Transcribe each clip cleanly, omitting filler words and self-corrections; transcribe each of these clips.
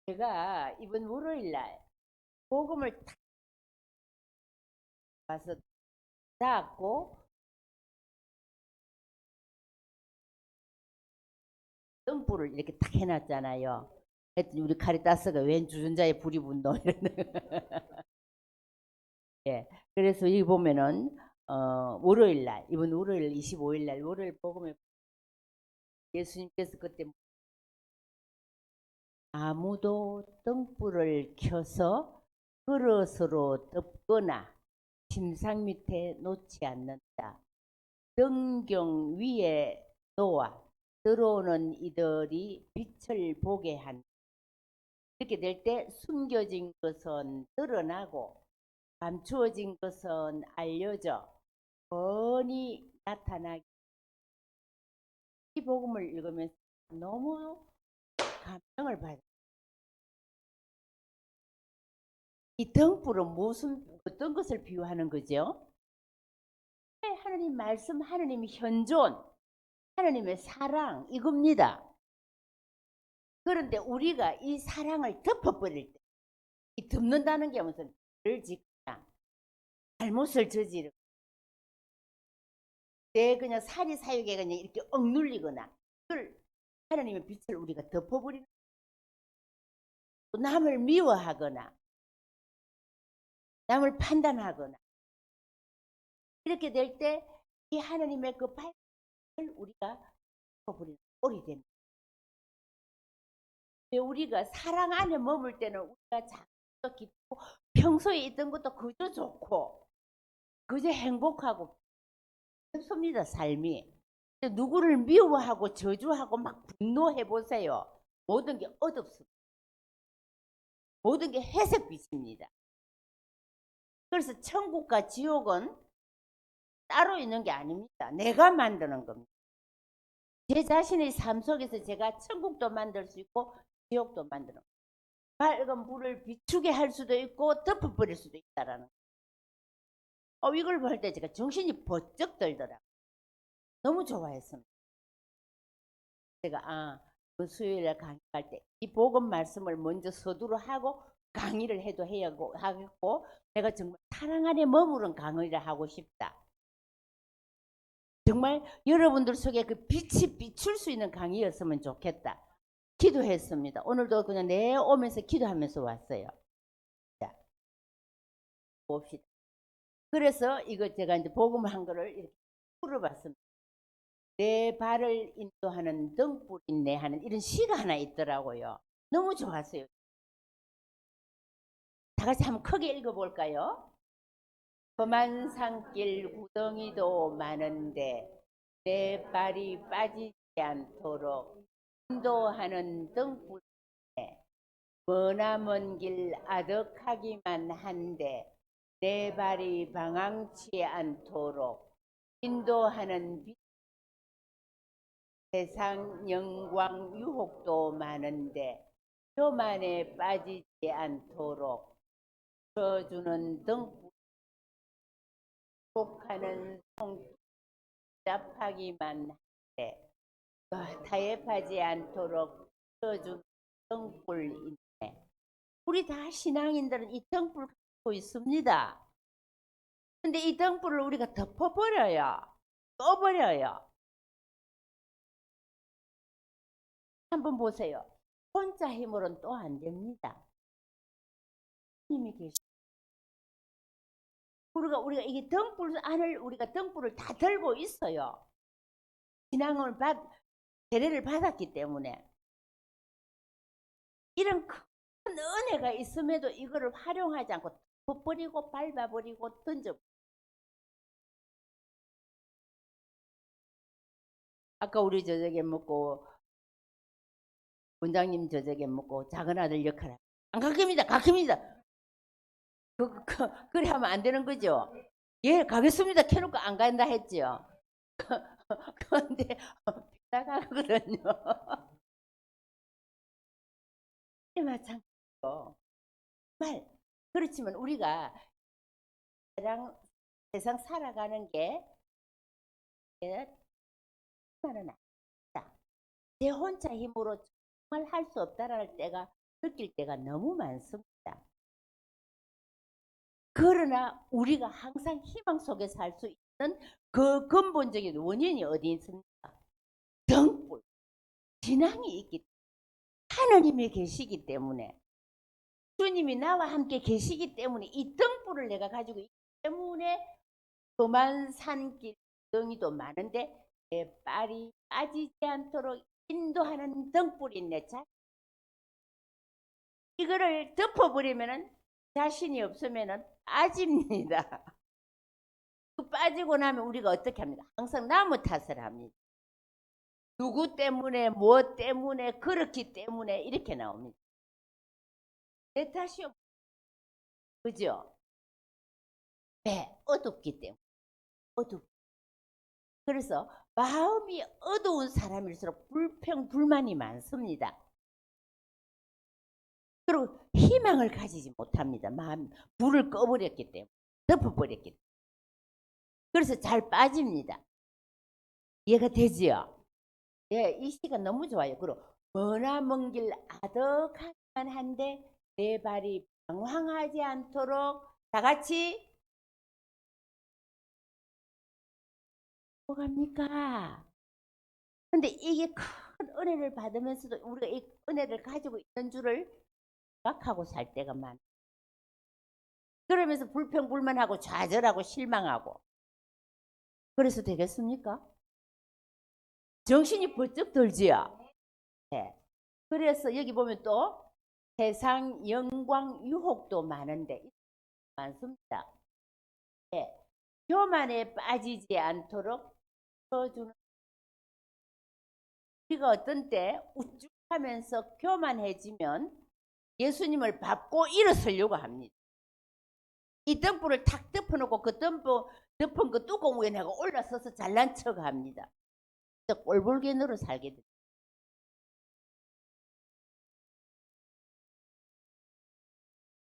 제가 이번 월요일 날 복음을 탁 봐서 닫고 등불을 이렇게 탁 해놨잖아요. 했더니 우리 카리타스가 웬 주전자에 불이 붙노 이러는. 예. 그래서 여기 보면은 월요일 날 이번 월요일 25일 날 월요일 복음에 예수님께서 그때 아무도 등불을 켜서 그릇으로 덮거나 침상 밑에 놓지 않는다. 등경 위에 놓아 들어오는 이들이 빛을 보게 한다. 이렇게 될 때 숨겨진 것은 드러나고 감추어진 것은 알려져 뻔히 나타나기. 이 복음을 읽으면서 너무 감명을 받아. 이 등불은 어떤 것을 비유하는 거죠? 하나님 말씀, 하나님의 현존, 하나님의 사랑 이겁니다. 그런데 우리가 이 사랑을 덮어버릴 때, 이 덮는다는 게 무슨 죄를 짓거나 잘못을 저지르고 내 그냥 사리사욕에 그냥 이렇게 억눌리거나 그걸 하나님의 빛을 우리가 덮어버리는, 남을 미워하거나 남을 판단하거나 이렇게 될 때 이 하나님의 그 밝음을 우리가 덮어버리는 꼴이 됩니다. 우리가 사랑 안에 머물 때는 우리가 작고 깊고 평소에 있던 것도 그저 좋고 그저 행복하고 좋습니다. 삶이. 누구를 미워하고 저주하고 막 분노해 보세요. 모든 게 어둡습니다. 모든 게 회색빛입니다. 그래서 천국과 지옥은 따로 있는 게 아닙니다. 내가 만드는 겁니다. 제 자신의 삶 속에서 제가 천국도 만들 수 있고 지옥도 만드는 겁니다. 밝은 불을 비추게 할 수도 있고 덮어버릴 수도 있다라는 거예요. 이걸 볼 때 제가 정신이 번쩍 들더라고요. 너무 좋아했습니다. 제가 그 수요일에 강의할 때 이 복음 말씀을 먼저 서두로 하고 강의를 해도 하겠고 내가 정말 사랑 안에 머무른 강의를 하고 싶다. 정말 여러분들 속에 그 빛이 비출 수 있는 강의였으면 좋겠다. 기도했습니다. 오늘도 그냥 내오면서 기도하면서 왔어요. 자, 봅시다. 그래서 이거 제가 이제 복음 한 거를 이렇게 풀어봤습니다. 내 발을 인도하는 등불이네 하는 이런 시가 하나 있더라고요. 너무 좋았어요. 다 같이 한번 크게 읽어볼까요? 험한 산길 구덩이도 많은데 내 발이 빠지지 않도록 인도하는 등불에 머나먼 길 아득하기만 한데 내 발이 방황치 않도록 인도하는 빛. 세상 영광 유혹도 많은데 교만에 빠지지 않도록 풀어주는 등불. 복하는 송잡하기만 한데 타협하지 않도록 풀어주는 등불이네. 우리 다 신앙인들은 이 등불 갖고 있습니다. 근데 이 등불을 우리가 덮어버려요. 꺼버려요. 한번 보세요. 혼자 힘으로는 또 안 됩니다. 힘이 계시. 우리가 이게 등불 안을 우리가 등불을 다 들고 있어요. 신앙을 세례를 받았기 때문에 이런 큰 은혜가 있음에도 이거를 활용하지 않고 덮어버리고 밟아버리고 던져. 아까 우리 저녁에 먹고 원장님 저녁에 먹고 작은 아들 역할 안 가깁니다. 가깁니다. 그래 하면 안 되는 거죠. 예, 가겠습니다. 켜놓고 안 간다 했죠. 그런데 빗나가거든요. 마찬가지로 말. 그렇지만 우리가 세상 살아가는 게 나는 아니다. 제 혼자 힘으로 정말 할 수 없다라는 때가 느낄 때가 너무 많습니다. 그러나 우리가 항상 희망 속에 살 수 있는 그 근본적인 원인이 어디 있습니까? 등불, 진앙이 있기 때문에, 하느님이 계시기 때문에, 주님이 나와 함께 계시기 때문에 이 등불을 내가 가지고 있기 때문에 험한 산길 등이도 많은데 내 발이 빠지지 않도록 인도하는 등불이 내 자. 이거를 덮어버리면은 자신이 없으면은 빠집니다. 그 빠지고 나면 우리가 어떻게 합니까? 항상 나무 탓을 합니다. 누구 때문에, 뭐 때문에, 그렇기 때문에 이렇게 나옵니다. 내 탓이 없, 그죠? 네, 어둡기 때문에. 어둡. 그래서 마음이 어두운 사람일수록 불평, 불만이 많습니다. 그리고 희망을 가지지 못합니다. 마음, 불을 꺼버렸기 때문에. 덮어버렸기 때문에. 그래서 잘 빠집니다. 이해가 되지요? 예, 이 시가 너무 좋아요. 그리고 머나먼 길 아득하기만 한데 내 발이 방황하지 않도록 다 같이 뭐갑니까? 근데 이게 큰 은혜를 받으면서도 우리가 이 은혜를 가지고 있는 줄을 생각하고 살 때가 많아. 그러면서 불평불만하고 좌절하고 실망하고 그래서 되겠습니까? 정신이 번쩍 들지요. 네. 그래서 여기 보면 또 세상 영광 유혹도 많은데 많습니다. 네. 교만에 빠지지 않도록 도와주는 우리가 어떤 때 우쭐하면서 교만해지면 예수님을 밟고 일어서려고 합니다. 이 등불을 탁 덮어놓고 그 등불 덮은 그 뚜껑 위에 내가 올라서서 잘난 척합니다. 꼴불견으로 살게 됩니다.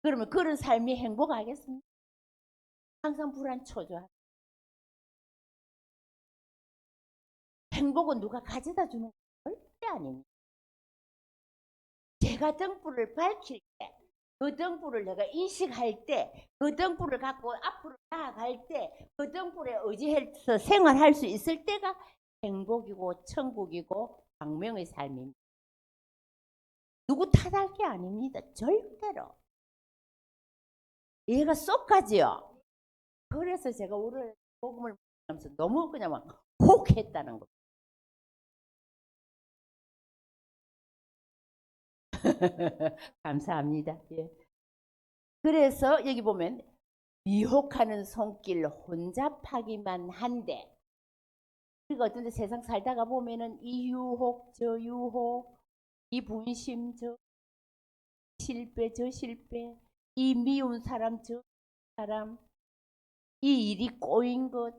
그러면 그런 삶이 행복하겠습니까? 항상 불안초조하다. 행복은 누가 가져다 주는 건 절대 아닙니다. 제가 등불을 밝힐 때, 그 등불을 내가 인식할 때, 그 등불을 갖고 앞으로 나아갈 때, 그 등불에 의지해서 생활할 수 있을 때가 행복이고 천국이고 광명의 삶입니다. 누구 탓할 게 아닙니다. 절대로. 얘가 쏙 가지요. 그래서 제가 오늘 복음을 하면서 너무 그냥 막 혹했다는 거. 감사합니다. 예. 그래서 여기 보면 미혹하는 손길 혼잡하기만 한데 우리가 어떤데 세상 살다가 보면은 이 유혹 저 유혹 이 분심 저 실패 저 실패 이 미운 사람 저 사람 이 일이 꼬인 것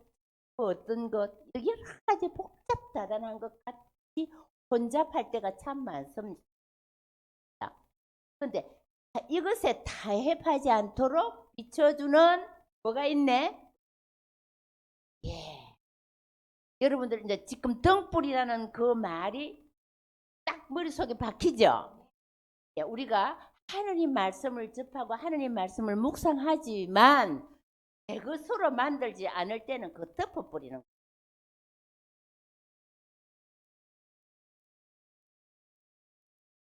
그 어떤 것 여러 가지 복잡다단한 것 같이 혼잡할 때가 참 많습니다. 그런데 이것에 타협하지 않도록 비춰주는 뭐가 있네? 예. 여러분들 이제 지금 등불이라는 그 말이 딱 머릿속에 박히죠? 예, 우리가 하느님 말씀을 접하고 하느님 말씀을 묵상하지만 내 것으로 만들지 않을 때는 그 덮어버리는 거예요.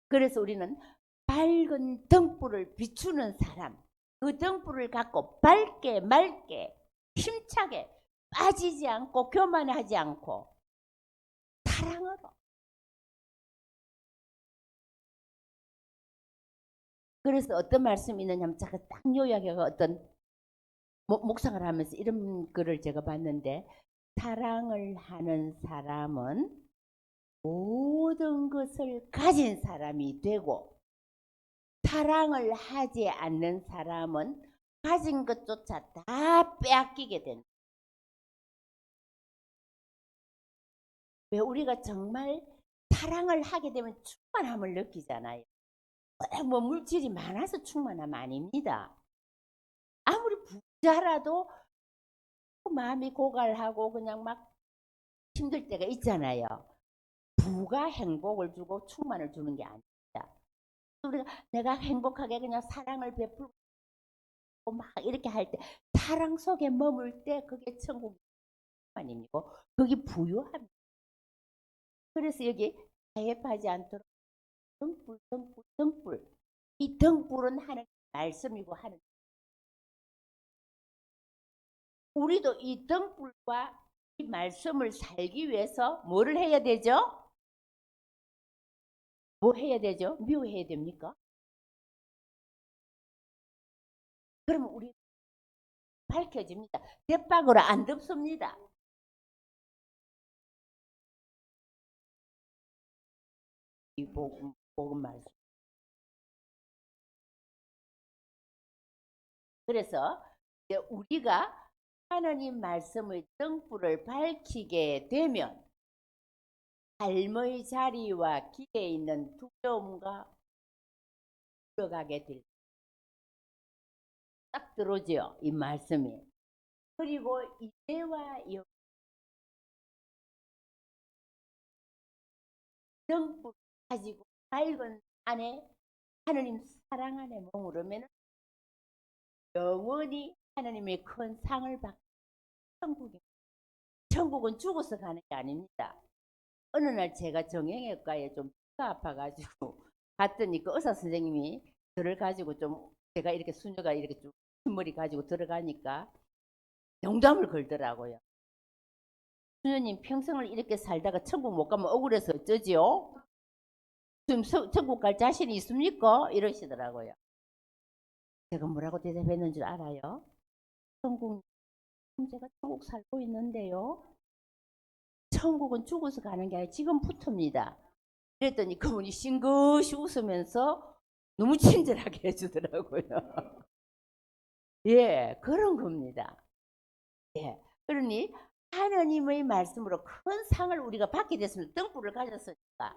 그래서 우리는 밝은 등불을 비추는 사람, 그 등불을 갖고 밝게 맑게 힘차게 빠지지 않고 교만하지 않고 사랑으로. 그래서 어떤 말씀이 있느냐면 제가 딱 요약해가 어떤 묵상을 하면서 이런 글을 제가 봤는데 사랑을 하는 사람은 모든 것을 가진 사람이 되고 사랑을 하지 않는 사람은 가진 것조차 다 빼앗기게 된다. 왜 우리가 정말 사랑을 하게 되면 충만함을 느끼잖아요. 뭐 물질이 많아서 충만함 아닙니다. 아무리 부자라도 마음이 고갈하고 그냥 막 힘들 때가 있잖아요. 부가 행복을 주고 충만을 주는 게 아닙니다. 우리가 내가 행복하게 그냥 사랑을 베풀고 막 이렇게 할 때 사랑 속에 머물 때 그게 천국이 아니고 그게 부유함입니다. 그래서 여기 가입하지 않도록 등불, 등불, 등불. 이 등불은 하는 말씀이고 하는 우리도 이 등불과 이 말씀을 살기 위해서 뭐를 해야 되죠? 뭐 해야 되죠? 미워해야 됩니까? 그러면 우리 밝혀집니다. 대박으로 안 덮습니다. 이 복음 말씀. 그래서 이제 우리가 하나님 말씀의 등불을 밝히게 되면 삶의 자리와 길에 있는 두려움과 들어가게 될 딱 들어오죠. 이 말씀이. 그리고 이제와 영 등불 가지고 밝은 안에 하나님 사랑 안에 머무르면 영원히 하나님의 큰 상을 받고 천국에 천국은 죽어서 가는 게 아닙니다. 어느 날 제가 정형외과에 좀 배가 아파가지고 갔더니 그 의사 선생님이 저를 가지고 좀 제가 이렇게 수녀가 이렇게 쭉 머리 가지고 들어가니까 농담을 걸더라고요. 수녀님 평생을 이렇게 살다가 천국 못 가면 억울해서 어쩌지요? 지금 천국 갈 자신이 있습니까? 이러시더라고요. 제가 뭐라고 대답했는 줄 알아요? 천국, 제가 천국 살고 있는데요. 천국은 죽어서 가는 게 아니라 지금부터입니다. 그랬더니 그분이 싱긋이 웃으면서 너무 친절하게 해주더라고요. 예, 그런 겁니다. 예, 그러니 하나님의 말씀으로 큰 상을 우리가 받게 됐습니다. 등불을 가졌으니까.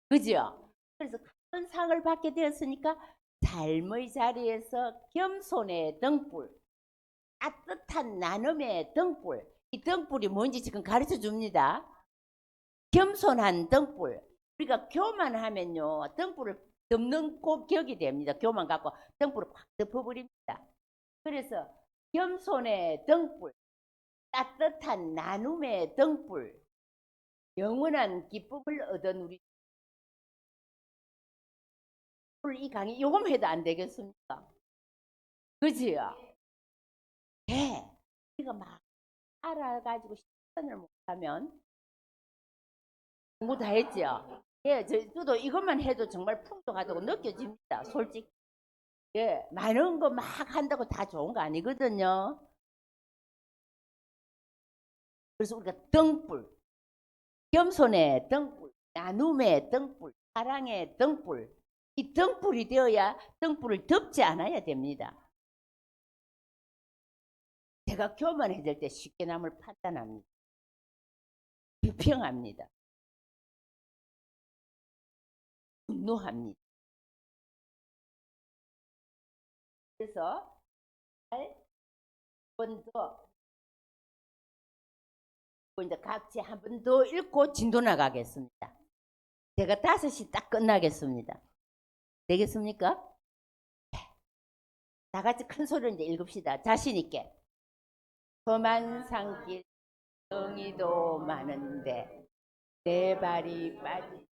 그죠? 그래서 큰 상을 받게 되었으니까 삶의 자리에서 겸손의 등불, 따뜻한 나눔의 등불, 이 등불이 뭔지 지금 가르쳐 줍니다. 겸손한 등불. 우리가 교만하면요, 등불을 덮는 격이 됩니다. 교만 갖고 등불을 확 덮어버립니다. 그래서 겸손의 등불, 따뜻한 나눔의 등불, 영원한 기쁨을 얻은 우리 이 강의 요금 해도 안 되겠습니까? 그지요? 예. 우리가 막 알아가지고 실천을 못하면 공부 다 했죠. 예, 저도 이것만 해도 정말 풍족하다고 느껴집니다. 솔직히. 예, 많은 거 막 한다고 다 좋은 거 아니거든요. 그래서 우리가 등불, 겸손의 등불, 나눔의 등불, 사랑의 등불, 이 등불이 되어야 등불을 덮지 않아야 됩니다. 제가 교만해질 때 쉽게 남을 판단합니다. 비평합니다. 분노합니다. 그래서 한번 더 이제 각지 한 번 더 읽고 진도 나가겠습니다. 제가 5시 딱 끝나겠습니다. 되겠습니까? 다 같이 큰 소리로 이제 읽읍시다. 자신 있게. 험한 산길 정의도 많은데 내 발이 빠지.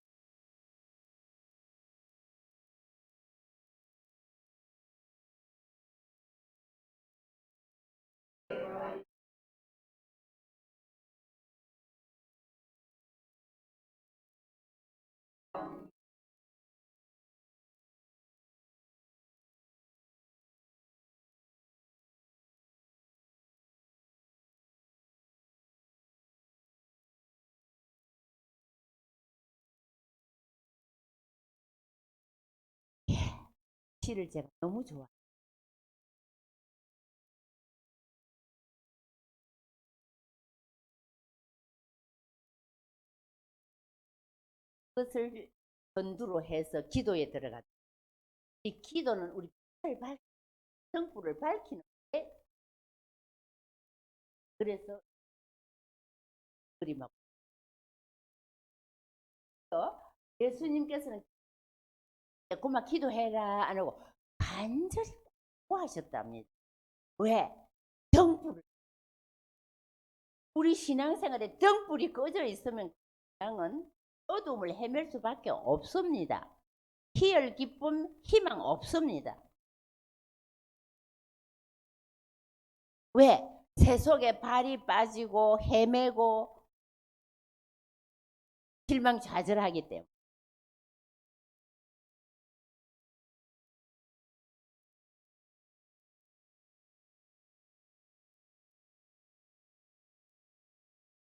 시를 제가 너무 좋아. 그것을 전두로 해서 기도에 들어갔다. 이 기도는 우리 등불을 밝히는데 그래서 그림하고 예수님께서는 그만 기도해라 안 하고 간절히 구하셨답니다. 왜? 등불을. 우리 신앙생활에 등불이 꺼져 있으면 신앙은 어둠을 헤맬 수밖에 없습니다. 희열, 기쁨, 희망 없습니다. 왜? 새 속에 발이 빠지고 헤매고 실망좌절하기 때문에.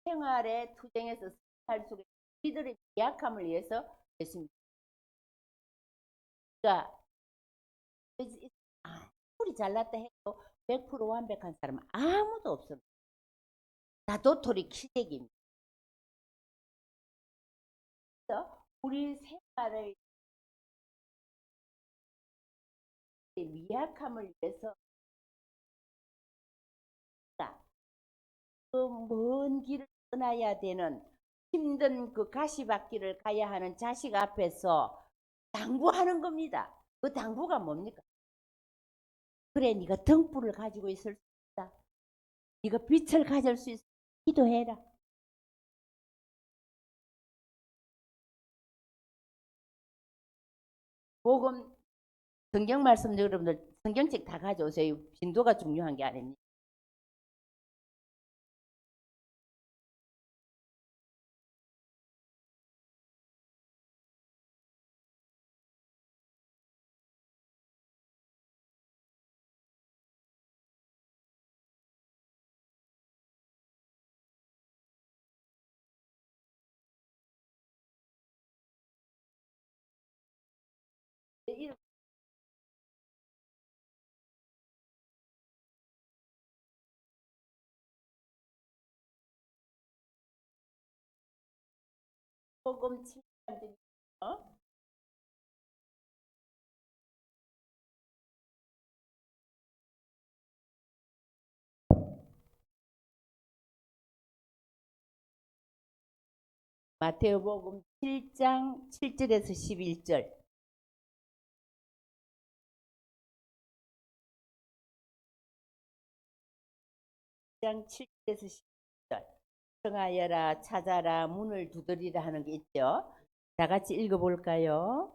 생활의 투쟁에서 살 속에 우리들의 미약함을 위해서 했습니다. 그러니까 아무리 잘났다 해도 100% 완벽한 사람은 아무도 없습니다. 다 도토리 키재기입니다. 우리 생활의 미약함을 위해서 그 먼 길을 떠나야 되는 힘든 그 가시밭길을 가야 하는 자식 앞에서 당부하는 겁니다. 그 당부가 뭡니까? 그래, 네가 등불을 가지고 있을 수 있다. 네가 빛을 가질 수 있어. 기도해라. 복음 성경 말씀 여러분들 성경책 다 가져오세요. 빈도가 중요한 게 아닙니다. 복음 7장 마테오복음 7장 7절에서 11절. 7장 7절에서 11절. 청하여라 찾아라 문을 두드리라 하는 게 있죠. 다 같이 읽어볼까요?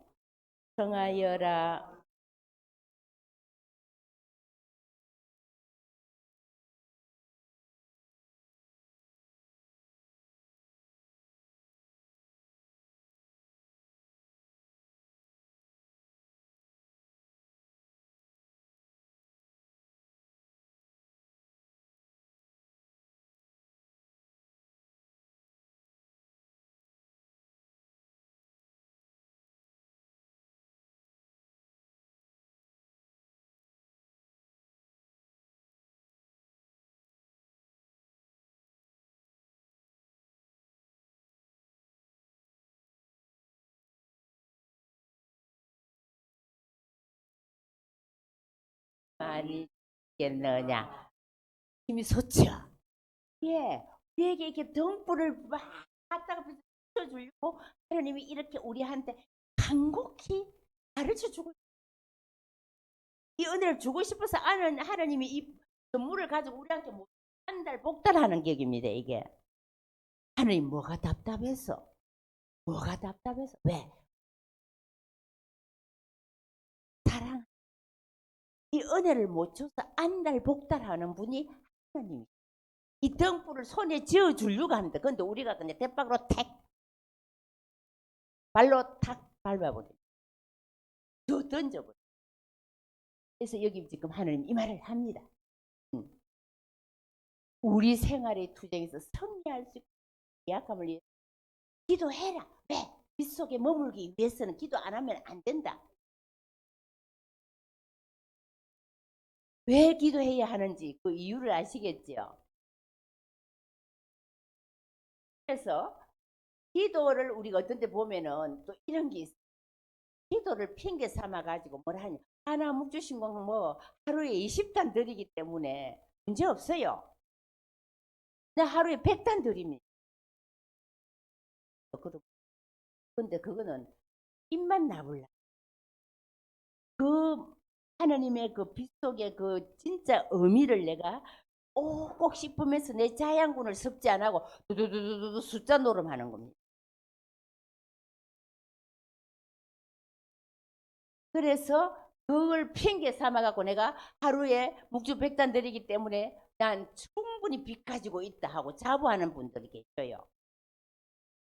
청하여라. 많이 있겠느냐. 힘이 솟죠. 예, 우리에게 이렇게 등불을 막 갖다가 비춰주려고 하나님이 이렇게 우리한테 간곡히 가르쳐 주고 이 은혜를 주고 싶어서 아는 하나님이 이 선물을 가지고 우리한테 한달 복달하는 격입니다. 이게 하나님 뭐가 답답해서 뭐가 답답해서 왜 사랑 이 은혜를 못 줘서 안달 복달하는 분이 하나님. 이 등불을 손에 쥐어 주려고 합니다. 근데 우리가 그냥 대박으로 택 발로 탁 밟아버려. 더 던져버려. 그래서 여기 지금 하나님 이 말을 합니다. 우리 생활의 투쟁에서 승리할 수 있고 약함을 위해 기도해라. 왜? 빗속에 머물기 위해서는 기도 안 하면 안 된다. 왜 기도해야 하는지 그 이유를 아시겠죠? 그래서 기도를 우리가 어떤 때 보면은 또 이런 게 있어요. 기도를 핑계 삼아 가지고 뭘 하냐. 하나 묵주신공 뭐 하루에 20단 드리기 때문에 문제 없어요. 나 하루에 100단 드립니다. 근데 그거는 입만 나불라. 그 하나님의 그 빛 속에 그 진짜 의미를 내가 꼭 싶으면서 내 자양분을 섭지 안 하고 두두두두두 숫자 노름하는 겁니다. 그래서 그걸 핑계 삼아 갖고 내가 하루에 묵주백단 드리기 때문에 난 충분히 빚 가지고 있다 하고 자부하는 분들이 계셔요.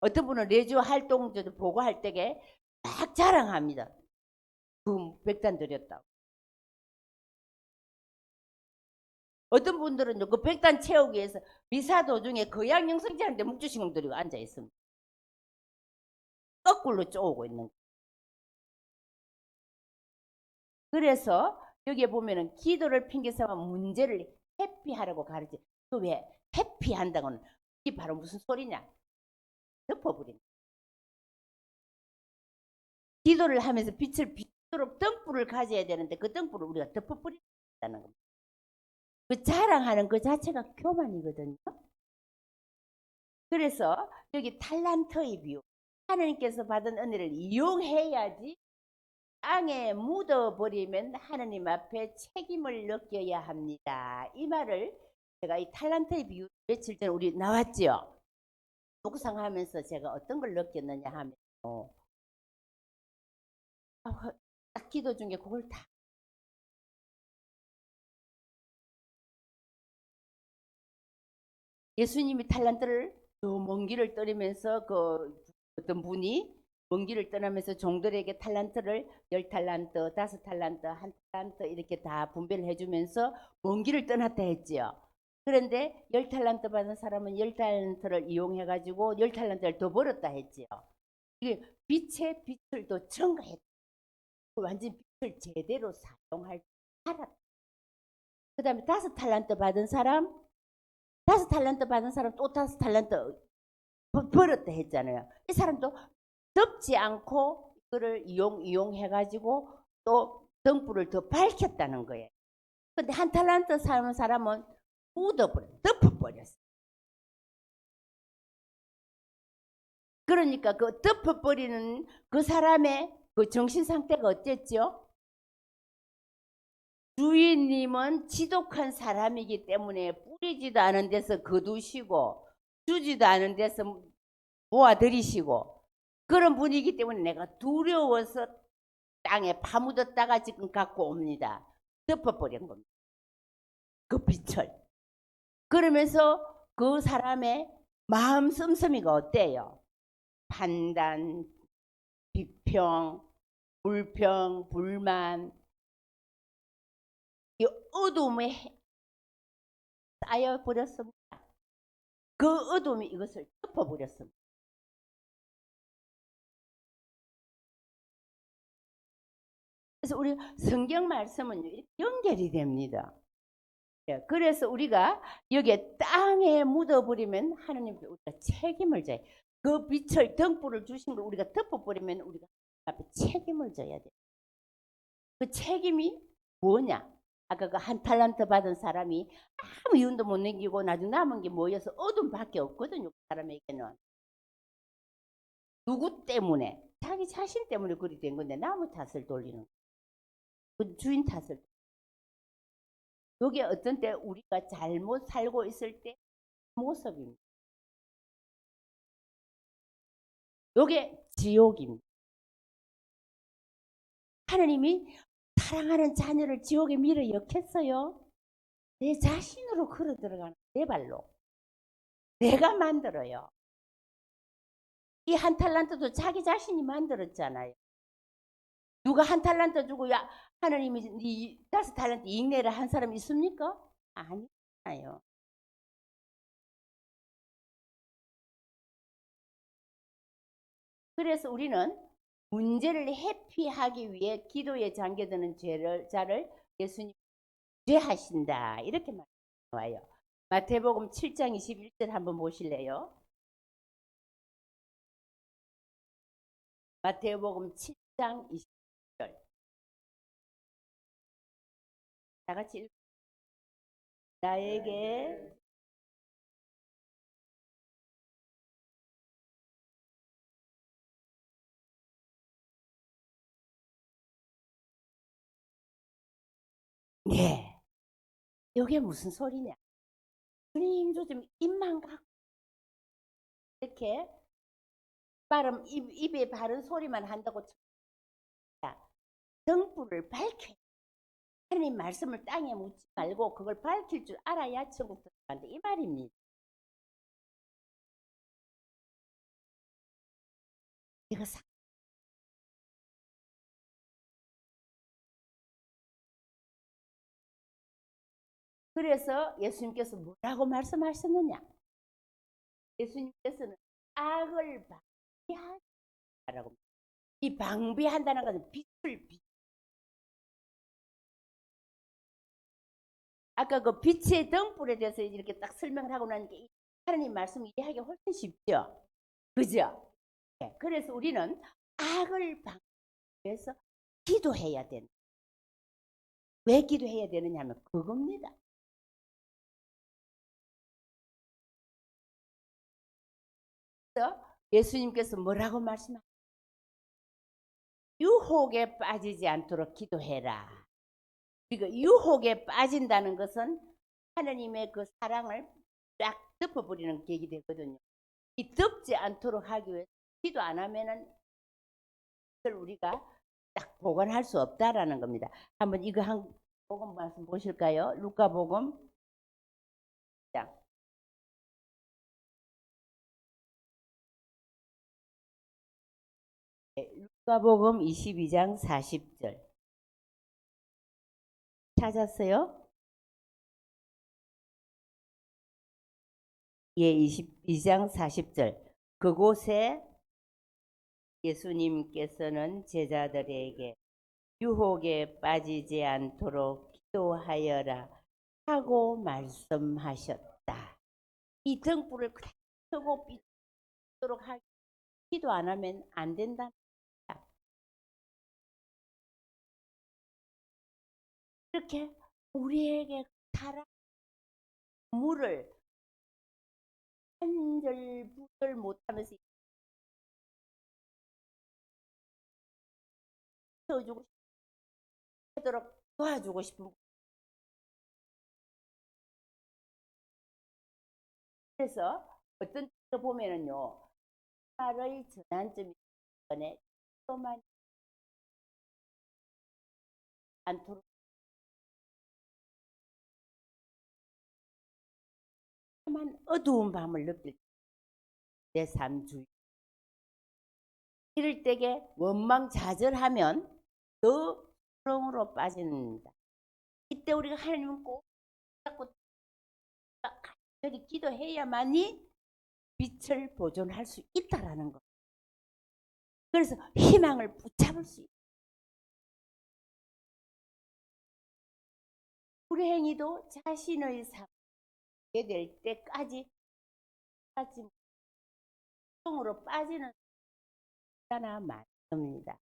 어떤 분은 레주 활동 보고할 때에 막 자랑합니다. 그 백단 드렸다고. 어떤 분들은 그 백단 채우기 위해서 미사 도중에 거양영성지하는데 묵주신공 들이고 앉아 있습니다. 거꾸로 쪼고 있는. 그래서 여기에 보면은 기도를 핑계 삼아 문제를 회피하라고 가르치. 그 왜 회피한다고는 이게 바로 무슨 소리냐? 덮어버린다. 기도를 하면서 빛을 빛도록 등불을 가져야 되는데 그 등불을 우리가 덮어버린다는 겁니다. 그 자랑하는 그 자체가 교만이거든요. 그래서 여기 탈란트의 비유. 하나님께서 받은 은혜를 이용해야지 땅에 묻어버리면 하나님 앞에 책임을 느껴야 합니다. 이 말을 제가 이 탈란트의 비유 며칠 전에 우리 나왔죠. 묵상하면서 제가 어떤 걸 느꼈느냐 하면 딱 기도 중에 그걸 다 예수님이 탈란트를 먼 길을 떠나면서 그 어떤 분이 먼 길을 떠나면서 종들에게 탈란트를 10탈란트, 5탈란트, 1탈란트 이렇게 다 분배를 해주면서 먼 길을 떠났다 했지요. 그런데 10탈란트 받은 사람은 10탈란트를 이용해가지고 10탈란트를 더 벌었다 했지요. 이게 빛의 빛을 더 첨가했다. 완전 빛을 제대로 사용할 줄 알았다. 그 다음에 5탈란트 받은 사람, 5탈란트 받은 사람 또 5탈란트 벌었다 했잖아요. 이 사람도 덮지 않고 그를 이용해가지고 또 등불을 더 밝혔다는 거예요. 근데 1탈란트 사는 사람은 묻어버려, 덮어버렸어. 그러니까 그 덮어버리는 그 사람의 그 정신 상태가 어땠죠? 주인님은 지독한 사람이기 때문에 뿌리지도 않은 데서 거두시고 주지도 않은 데서 모아들이시고 그런 분이기 때문에 내가 두려워서 땅에 파묻었다가 지금 갖고 옵니다. 덮어버린 겁니다. 그 빛을. 그러면서 그 사람의 마음 씀씀이가 어때요? 판단, 비평, 불평, 불만, 이 어둠에 쌓여버렸습니다. 그 어둠이 이것을 덮어버렸습니다. 그래서 우리 성경 말씀은 연결이 됩니다. 그래서 우리가 여기에 땅에 묻어버리면 하나님께 우리가 책임을 져야 돼. 그 빛을 등불을 주신 걸 우리가 덮어버리면 우리가 앞에 책임을 져야 돼. 그 책임이 뭐냐? 아까 그 1탈란트 받은 사람이 아무 이윤도 못 남기고 나중에 남은 게 모여서 어둠밖에 없거든요. 그 사람에게는. 누구 때문에? 자기 자신 때문에 그리 된 건데 남의 탓을 돌리는 거예요. 그 주인 탓을. 여기 어떤 때 우리가 잘못 살고 있을 때 모습입니다. 요게 지옥입니다. 하나님이 사랑하는 자녀를 지옥에 밀어 넣겠어요? 내 자신으로 걸어 들어가는 내 발로. 내가 만들어요. 이 1탈란트도 자기 자신이 만들었잖아요. 누가 1탈란트 주고 야 하나님이 네 5탈란트 인내를 한 사람 있습니까? 아니에요. 그래서 우리는 문제를 회피하기 위해 기도에 잠겨드는 자를 예수님 죄하신다 이렇게 나와요. 마태복음 7장 21절 한번 보실래요? 마태복음 7장 20절 다 같이 나에게 네. 이게 무슨 소리냐? 주님도 좀 입만 갖고 이렇게 발음 입에 바른 소리만 한다고 등불을 밝혀. 하나님 말씀을 땅에 묻지 말고 그걸 밝힐 줄 알아야 천국 들어간다 이 말입니다. 이거 그래서 예수님께서 뭐라고 말씀하셨느냐? 예수님께서는 악을 방비하라고. 이 방비한다는 것은 빛을 아까 그 빛의 등불에 대해서 이렇게 딱 설명을 하고 나니까 하나님 말씀 이해하기 훨씬 쉽죠. 그죠? 네, 그래서 우리는 악을 방비하기 위해서 기도해야 된다. 왜 기도해야 되느냐 하면 그겁니다. 예수님께서 뭐라고 말씀하셨어요? 유혹에 빠지지 않도록 기도해라. 그러니까 유혹에 빠진다는 것은 하나님의 그 사랑을 쫙 덮어버리는 계기 되거든요. 이 덮지 않도록 하기 위해서 기도 안 하면은 그걸 우리가 딱 보관할 수 없다라는 겁니다. 한번 이거 한 복음 말씀 보실까요? 루카복음 자. 루카복음 22장 40절 찾았어요? 예, 22장 40절 그곳에 예수님께서는 제자들에게 유혹에 빠지지 않도록 기도하여라 하고 말씀하셨다. 이 등불을 켜고 비도록 하기 기도 안 하면 안 된다. 이렇게 우리에게 사랑 물을 한절 부절 못하면서 채워주고 싶도록 도와주고 싶은. 그래서 어떤 때 보면은요, 말의 전환점이 전에 또만 않도록 만 어두운 밤을 느낄 내 삶 주위 이럴 때에 원망좌절하면 더 수렁으로 빠진다. 이때 우리가 하나님은 꼭 잡고 간절히 기도해야만이 빛을 보존할 수 있다라는 것. 그래서 희망을 붙잡을 수 있다. 불행히도 자신의 삶에 될 때까지 수렁으로 빠지는 하나 많습니다.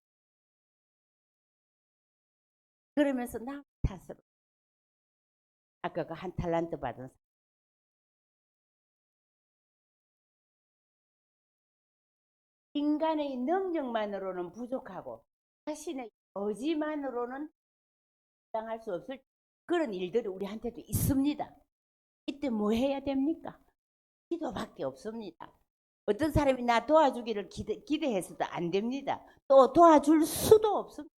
그러면서 남 탓으로 아까 그 한 탈란트 받은 인간의 능력만으로는 부족하고 자신의 의지만으로는 당할 수 없을 그런 일들이 우리한테도 있습니다. 이때 뭐 해야 됩니까? 기도밖에 없습니다. 어떤 사람이 나 도와주기를 기대해서도 안 됩니다. 또 도와줄 수도 없습니다.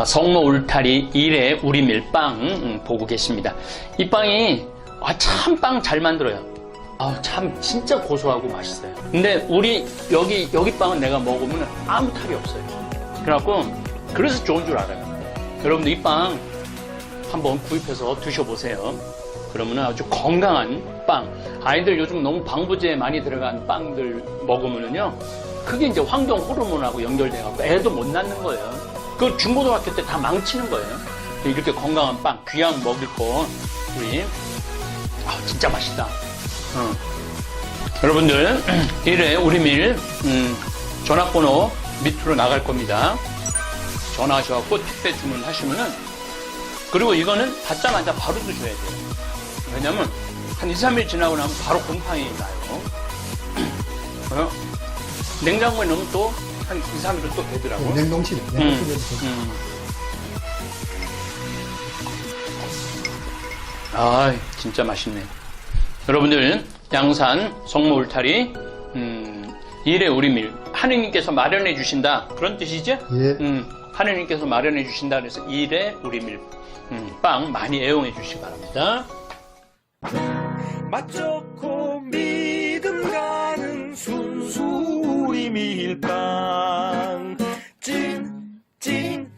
성로 울타리 1의 우리 밀빵 보고 계십니다. 이 빵이 참 빵 잘 만들어요. 참 진짜 고소하고 맛있어요. 근데 우리 여기 빵은 내가 먹으면 아무 탈이 없어요. 그래갖고 그래서 좋은 줄 알아요. 여러분들 이 빵 한번 구입해서 드셔보세요. 그러면 아주 건강한 빵. 아이들 요즘 너무 방부제 많이 들어간 빵들 먹으면요, 그게 이제 환경 호르몬하고 연결돼갖고 애도 못 낳는 거예요. 그 중고등학교 때 다 망치는 거예요. 이렇게 건강한 빵, 귀양 먹을 거, 우리, 진짜 맛있다. 여러분들, 1회 우리밀, 전화번호 밑으로 나갈 겁니다. 전화하셔갖고 택배 주문하시면은, 그리고 이거는 받자마자 바로 드셔야 돼요. 왜냐면, 한 2, 3일 지나고 나면 바로 곰팡이 나요. 냉장고에 넣으면 또 한 2, 3일은 또 되더라고요. 냉동실에. 아, 진짜 맛있네. 여러분들, 양산 성모 울타리, 일의 우리밀, 하느님께서 마련해 주신다. 그런 뜻이죠? 예. 하느님께서 마련해 주신다. 그래서 일의 우리밀, 빵 많이 애용해 주시기 바랍니다. 맛 좋고 믿음 가는 순수 우리 밀빵 찐찐찐